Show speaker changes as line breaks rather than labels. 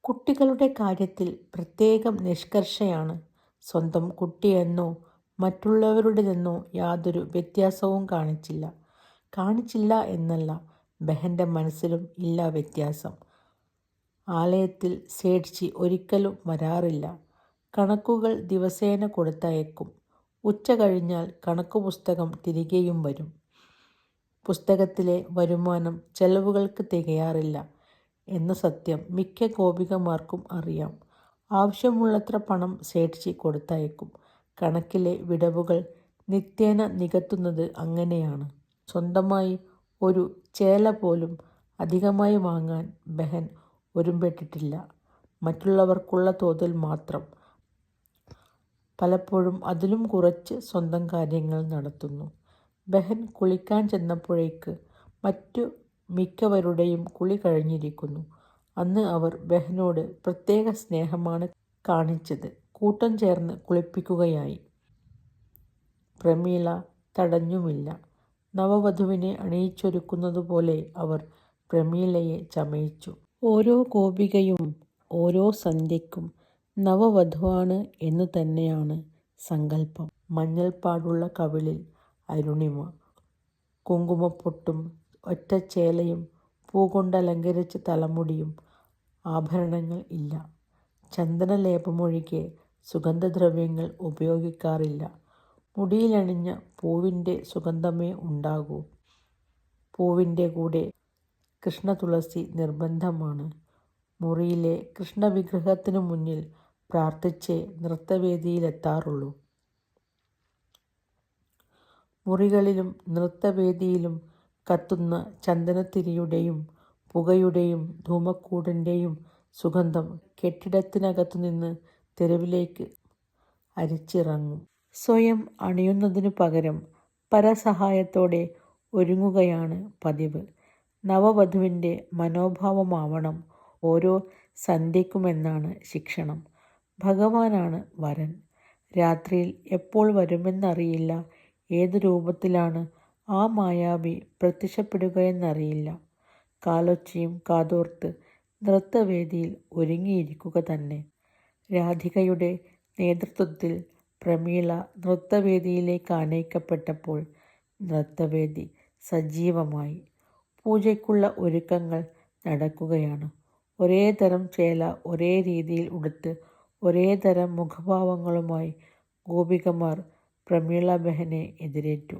കുട്ടികളുടെ കാര്യത്തിൽ പ്രത്യേകം നിഷ്കർഷയാണ്. സ്വന്തം കുട്ടിയെന്നോ മറ്റുള്ളവരുടേതെന്നോ യാതൊരു വ്യത്യാസവും കാണിച്ചില്ല എന്നല്ല, ബെഹൻ്റെ മനസ്സിലും ഇല്ല വ്യത്യാസം. ആലയത്തിൽ സേഠ്ജി ഒരിക്കലും വരാറില്ല. കണക്കുകൾ ദിവസേന കൊടുത്തയക്കും. ഉച്ച കഴിഞ്ഞാൽ കണക്കുപുസ്തകം തിരികെയും വരും. പുസ്തകത്തിലെ വരുമാനം ചെലവുകൾക്ക് തികയാറില്ല എന്ന സത്യം മിക്ക ഗോപികമാർക്കും അറിയാം. ആവശ്യമുള്ളത്ര പണം സേഠ്ജി കൊടുത്തയക്കും. കണക്കിലെ വിടവുകൾ നിത്യേന നികത്തുന്നത് അങ്ങനെയാണ്. സ്വന്തമായി ഒരു ചേല പോലും അധികമായി വാങ്ങാൻ ബെഹൻ ഒരുമ്പെട്ടിട്ടില്ല. മറ്റുള്ളവർക്കുള്ള തോതിൽ മാത്രം. പലപ്പോഴും അതിലും കുറച്ച് സ്വന്തം കാര്യങ്ങൾ നടത്തുന്നു. ബെഹൻ കുളിക്കാൻ ചെന്നപ്പോഴേക്ക് മറ്റു മിക്കവരുടെയും കുളി കഴിഞ്ഞിരിക്കുന്നു. അന്ന് അവർ ബെഹനോട് പ്രത്യേക സ്നേഹമാണ് കാണിച്ചത്. കൂട്ടം ചേർന്ന് കുളിപ്പിക്കുകയായി. പ്രമീള തടഞ്ഞുമില്ല. നവവധുവിനെ അണിയിച്ചൊരുക്കുന്നതുപോലെ അവർ പ്രമീളയെ ചമയിച്ചു. ഓരോ ഗോപികയും ഓരോ സന്ധ്യയ്ക്കും നവവധുവാണ് എന്നു തന്നെയാണ് സങ്കല്പം. മഞ്ഞൾപ്പാടുള്ള കവിളിൽ അരുണിമ, കുങ്കുമപ്പൊട്ടും ഒറ്റച്ചേലയും പൂകൊണ്ടലങ്കരിച്ച തലമുടിയും. ആഭരണങ്ങൾ ഇല്ല. ചന്ദനലേപമൊഴികെ സുഗന്ധദ്രവ്യങ്ങൾ ഉപയോഗിക്കാറില്ല. മുടിയിലണിഞ്ഞ പൂവിൻ്റെ സുഗന്ധമേ ഉണ്ടാകൂ. പൂവിൻ്റെ കൂടെ കൃഷ്ണതുളസി നിർബന്ധമാണ്. മുറിയിലെ കൃഷ്ണവിഗ്രഹത്തിനു മുന്നിൽ പ്രാർത്ഥിച്ചേ നൃത്തവേദിയിലെത്താറുള്ളൂ. മുറികളിലും നൃത്തവേദിയിലും കത്തുന്ന ചന്ദനത്തിരിയുടെയും പുകയുടെയും ധൂമക്കൂടിൻ്റെയും സുഗന്ധം കെട്ടിടത്തിനകത്തുനിന്ന് തെരുവിലേക്ക് അരിച്ചിറങ്ങും. സ്വയം അണിയുന്നതിനു പകരം പരസഹായത്തോടെ ഒരുങ്ങുകയാണ് പതിവ്. നവവധുവിൻ്റെ മനോഭാവമാവണം ഓരോ സന്ധ്യയ്ക്കുമെന്നാണ് ശിക്ഷണം. ഭഗവാനാണ് വരൻ. രാത്രിയിൽ എപ്പോൾ വരുമെന്നറിയില്ല. ഏതു രൂപത്തിലാണ് ആ മായാവി പ്രത്യക്ഷപ്പെടുകയെന്നറിയില്ല. കാലൊച്ചയും കാതോർത്ത് നൃത്തവേദിയിൽ ഒരുങ്ങിയിരിക്കുക തന്നെ. രാധികയുടെ നേതൃത്വത്തിൽ പ്രമീള നൃത്തവേദിയിലേക്ക് ആനയിക്കപ്പെട്ടപ്പോൾ നൃത്തവേദി സജീവമായി. പൂജയ്ക്കുള്ള ഒരുക്കങ്ങൾ നടക്കുകയാണ്. ഒരേ തരം ചേല ഒരേ രീതിയിൽ ഉടുത്ത് ഒരേ തരം മുഖഭാവങ്ങളുമായി ഗോപികമാർ പ്രമീള ബെഹനെ എതിരേറ്റു.